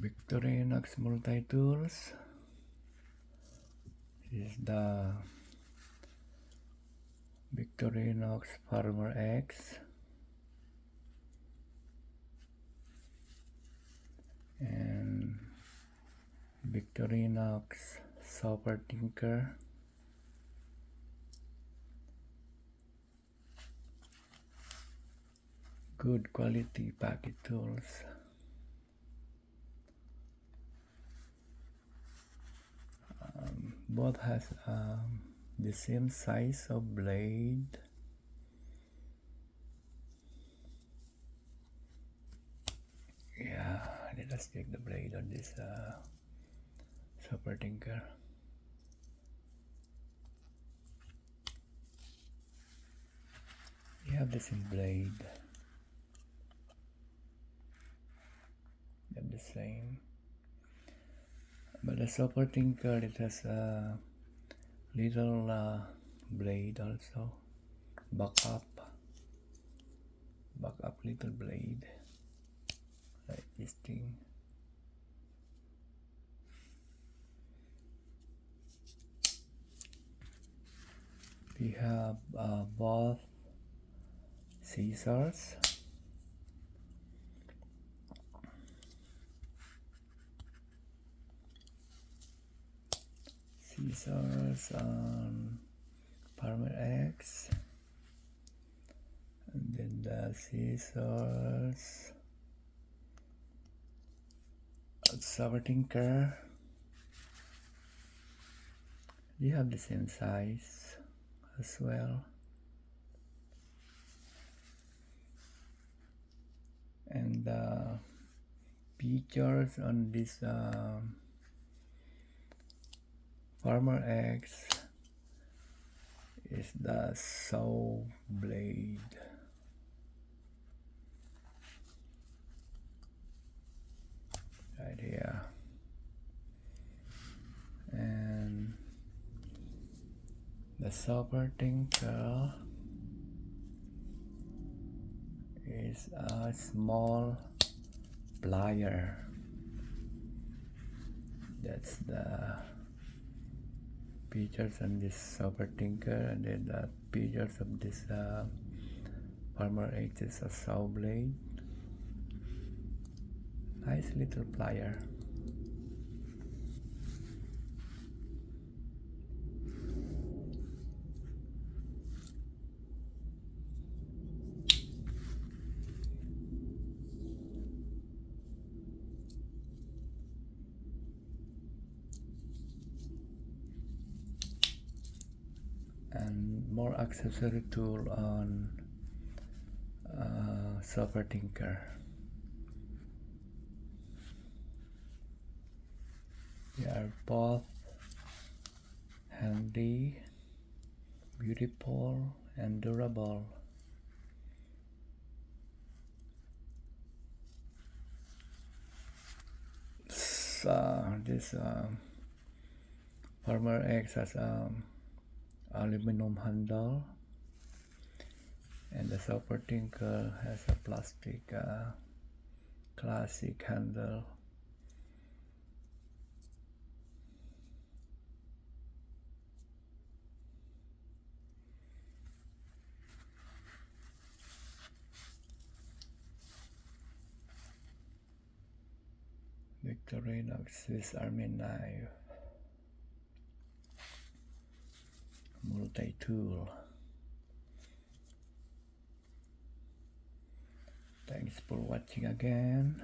Victorinox multi-tools. This is the Victorinox Farmer X and Victorinox Super Tinker. Good quality pocket tools. Both has the same size of blade. Yeah, let us check the blade on this Super Tinker. You have the same blade. You have the same. But the Super Tinker, it has a little blade also. Back up little blade. Like this thing. We have both scissors. Scissors on Farmer X, and then the scissors on Super Tinker. They have the same size as well, and the features on this Farmer X is the saw blade. Right here. And the Super Tinker is a small plier. That's the features on this Super Tinker, and then the features of this Farmer X is a saw blade. Nice little plier. And more accessory tool on Super Tinker. They are both handy, beautiful, and durable. This Farmer X has aluminum handle, and the Super Tinker has a plastic classic handle. Victorinox Swiss Army knife, multi-tool. Thanks for watching again.